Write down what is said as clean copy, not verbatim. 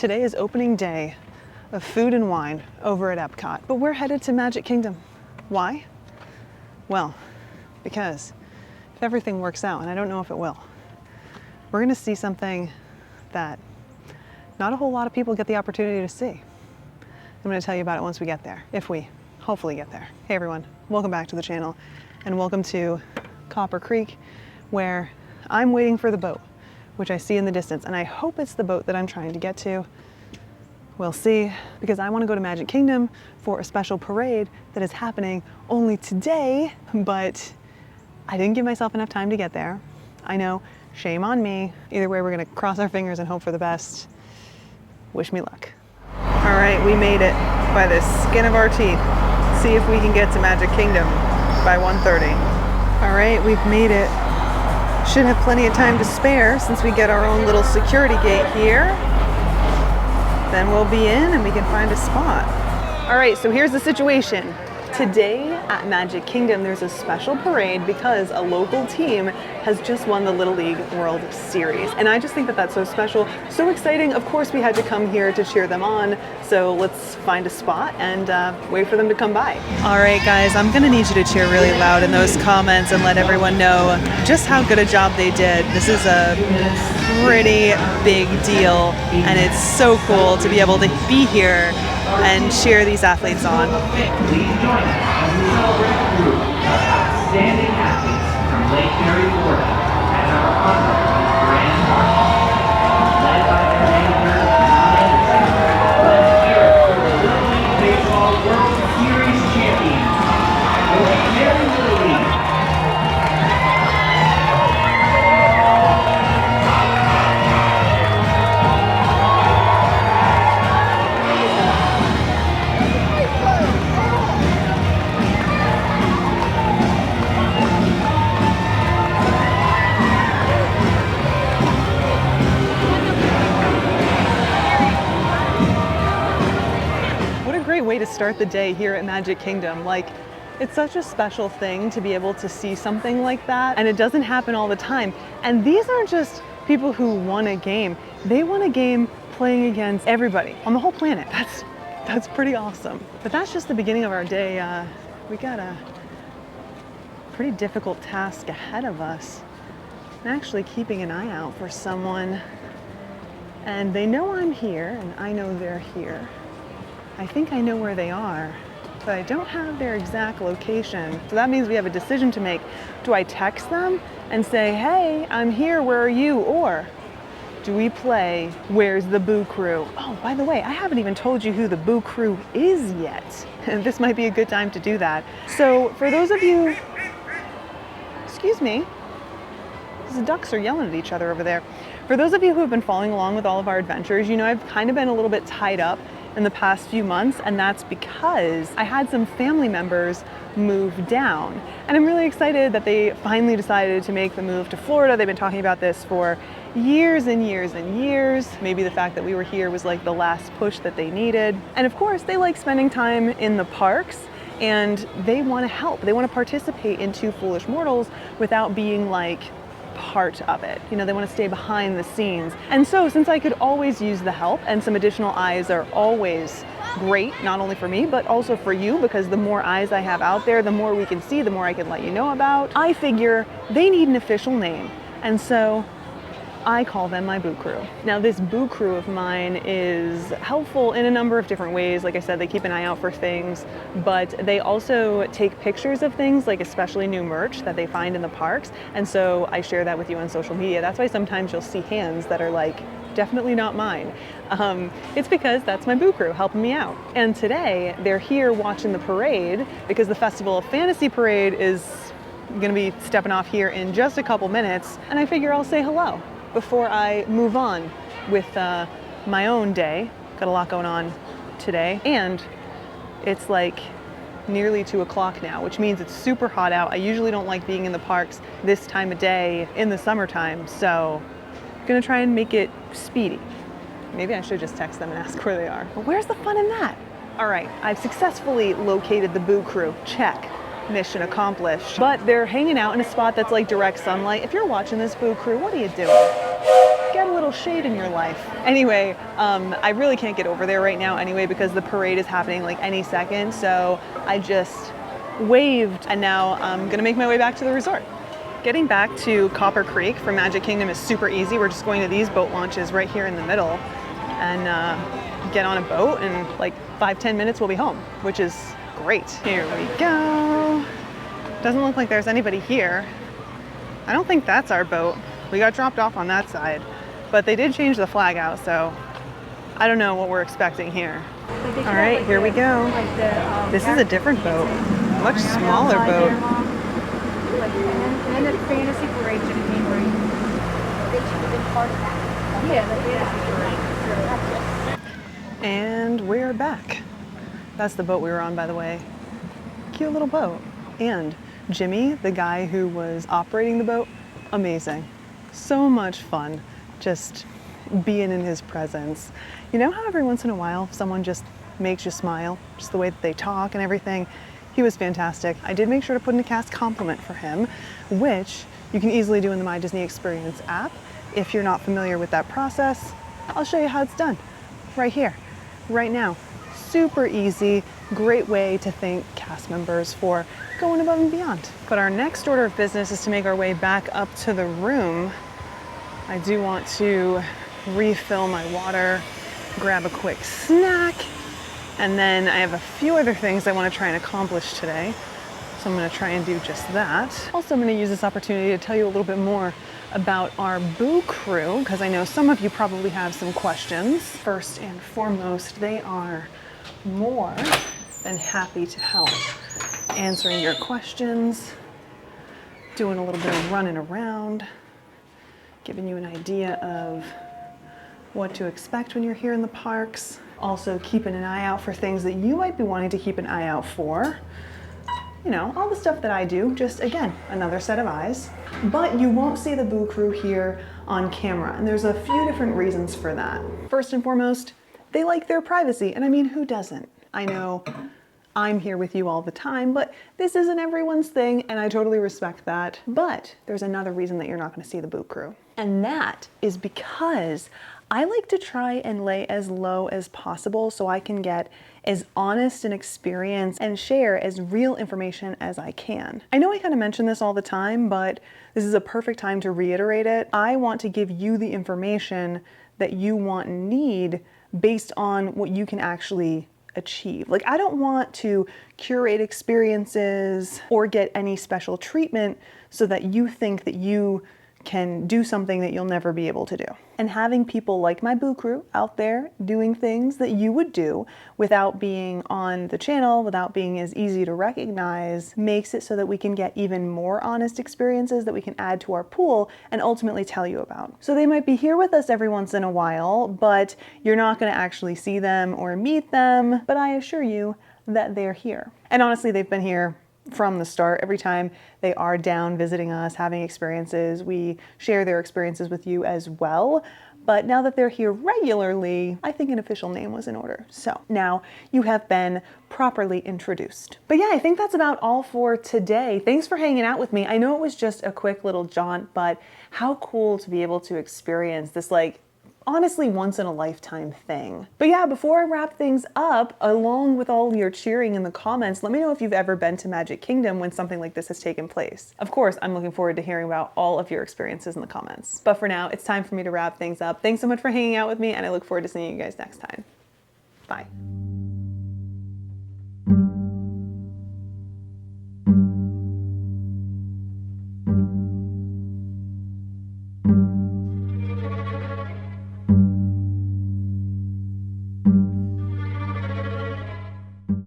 Today is opening day of Food and Wine over at Epcot, but we're headed to Magic Kingdom. Why? Well, because if everything works out, and I don't know if it will, we're gonna see something that not a whole lot of people get the opportunity to see. I'm gonna tell you about it once we get there, if we hopefully get there. Hey everyone, welcome back to the channel, and welcome to Copper Creek, where I'm waiting for the boat, which I see in the distance, and I hope it's the boat that I'm trying to get to. We'll see, because I want to go to Magic Kingdom for a special parade that is happening only today, but I didn't give myself enough time to get there. I know, shame on me. Either way, we're gonna cross our fingers and hope for the best. Wish me luck. All right, we made it by the skin of our teeth. See if we can get to Magic Kingdom by 1:30. All right, we've made it. Should have plenty of time to spare since we get our own little security gate here. Then we'll be in and we can find a spot. All right, so here's the situation. Today at Magic Kingdom, there's a special parade because a local team has just won the Little League World Series. And I just think that that's so special, so exciting. Of course, we had to come here to cheer them on. So let's find a spot and wait for them to come by. All right, guys, I'm gonna need you to cheer really loud in those comments and let everyone know just how good a job they did. This is a pretty big deal, and it's so cool to be able to be here and cheer these athletes on. Standing athletes from Lake Erie, Florida, at our honor Grand March, led by their manager, Donna L. Let's hear it for the Little League Baseball World Series champions, the Lake Erie Little League. Way to start the day here at Magic Kingdom. Like, it's such a special thing to be able to see something like that, and it doesn't happen all the time. And these aren't just people who won a game. They won a game playing against everybody on the whole planet. That's pretty awesome. But that's just the beginning of our day. We got a pretty difficult task ahead of us. I'm actually keeping an eye out for someone, and they know I'm here and I know they're here. I think I know where they are, but I don't have their exact location. So that means we have a decision to make. Do I text them and say, hey, I'm here, where are you? Or do we play Where's the Boo Crew? Oh, by the way, I haven't even told you who the Boo Crew is yet. And this might be a good time to do that. So for those of you, excuse me, the ducks are yelling at each other over there. For those of you who have been following along with all of our adventures, you know I've kind of been a little bit tied up in the past few months, and that's because I had some family members move down. And I'm really excited that they finally decided to make the move to Florida. They've been talking about this for years and years and years. Maybe the fact that we were here was like the last push that they needed. And of course, they like spending time in the parks, and they want to help. They want to participate in Two Foolish Mortals without being like part of it. You know, they want to stay behind the scenes. And so since I could always use the help, and some additional eyes are always great, not only for me, but also for you, because the more eyes I have out there, the more we can see, the more I can let you know about. I figure they need an official name. And so I call them my Boo Crew. Now, this Boo Crew of mine is helpful in a number of different ways. Like I said, they keep an eye out for things, but they also take pictures of things, like especially new merch that they find in the parks. And so I share that with you on social media. That's why sometimes you'll see hands that are like, definitely not mine. It's because that's my Boo Crew helping me out. And today they're here watching the parade because the Festival of Fantasy Parade is gonna be stepping off here in just a couple minutes. And I figure I'll say hello before I move on with my own day. Got a lot going on today, and it's like nearly 2 o'clock now, which means it's super hot out. I usually don't like being in the parks this time of day in the summertime, so I'm gonna try and make it speedy. Maybe I should just text them and ask where they are. But where's the fun in that? All right, I've successfully located the Boo Crew. Check. Mission accomplished. But they're hanging out in a spot that's like direct sunlight. If you're watching this, Boo Crew, what are you doing? Get a little little shade in your life. Anyway, I really can't get over there right now anyway because the parade is happening like any second. So I just waved and now I'm gonna make my way back to the resort. Getting back to Copper Creek from Magic Kingdom is super easy. We're just going to these boat launches right here in the middle and get on a boat, and like 5-10 minutes we'll be home, which is great. Here we go. Doesn't look like there's anybody here. I don't think that's our boat. We got dropped off on that side, but they did change the flag out, so I don't know what we're expecting here. All right, here we go. This is a different boat, much smaller boat. And the fantasy parade should have been great. They should have been part of that. Yeah, the fantasy parade. And we're back. That's the boat we were on, by the way. Cute little boat. And Jimmy, the guy who was operating the boat, amazing. So much fun just being in his presence. You know how every once in a while someone just makes you smile, just the way that they talk and everything? He was fantastic. I did make sure to put in a cast compliment for him, which you can easily do in the My Disney Experience app. If you're not familiar with that process, I'll show you how it's done right here, right now. Super easy, great way to thank cast members for going above and beyond. But our next order of business is to make our way back up to the room. I do want to refill my water, grab a quick snack, and then I have a few other things I want to try and accomplish today. So I'm going to try and do just that. Also, I'm going to use this opportunity to tell you a little bit more about our Boo Crew, because I know some of you probably have some questions. First and foremost, they are more than happy to help answering your questions, doing a little bit of running around, giving you an idea of what to expect when you're here in the parks. Also keeping an eye out for things that you might be wanting to keep an eye out for. You know, all the stuff that I do, just again, another set of eyes. But you won't see the Boo Crew here on camera, and there's a few different reasons for that. First and foremost, they like their privacy, and I mean, who doesn't? I know I'm here with you all the time, but this isn't everyone's thing, and I totally respect that. But there's another reason that you're not gonna see the Boo Crew, and that is because I like to try and lay as low as possible so I can get as honest an experience and share as real information as I can. I know I kind of mention this all the time, but this is a perfect time to reiterate it. I want to give you the information that you want and need based on what you can actually achieve. Like, I don't want to curate experiences or get any special treatment so that you think that you can do something that you'll never be able to do. And having people like my Boo Crew out there doing things that you would do without being on the channel, without being as easy to recognize, makes it so that we can get even more honest experiences that we can add to our pool and ultimately tell you about. So they might be here with us every once in a while, but you're not going to actually see them or meet them, but I assure you that they're here. And honestly, they've been here from the start. Every time they are down visiting us, having experiences, we share their experiences with you as well. But now that they're here regularly, I think an official name was in order. So now you have been properly introduced. But yeah, I think that's about all for today. Thanks for hanging out with me. I know it was just a quick little jaunt, but how cool to be able to experience this, like, honestly once in a lifetime thing. But yeah, before I wrap things up, along with all your cheering in the comments, let me know if you've ever been to Magic Kingdom when something like this has taken place. Of course, I'm looking forward to hearing about all of your experiences in the comments. But for now, it's time for me to wrap things up. Thanks so much for hanging out with me, and I look forward to seeing you guys next time. Bye.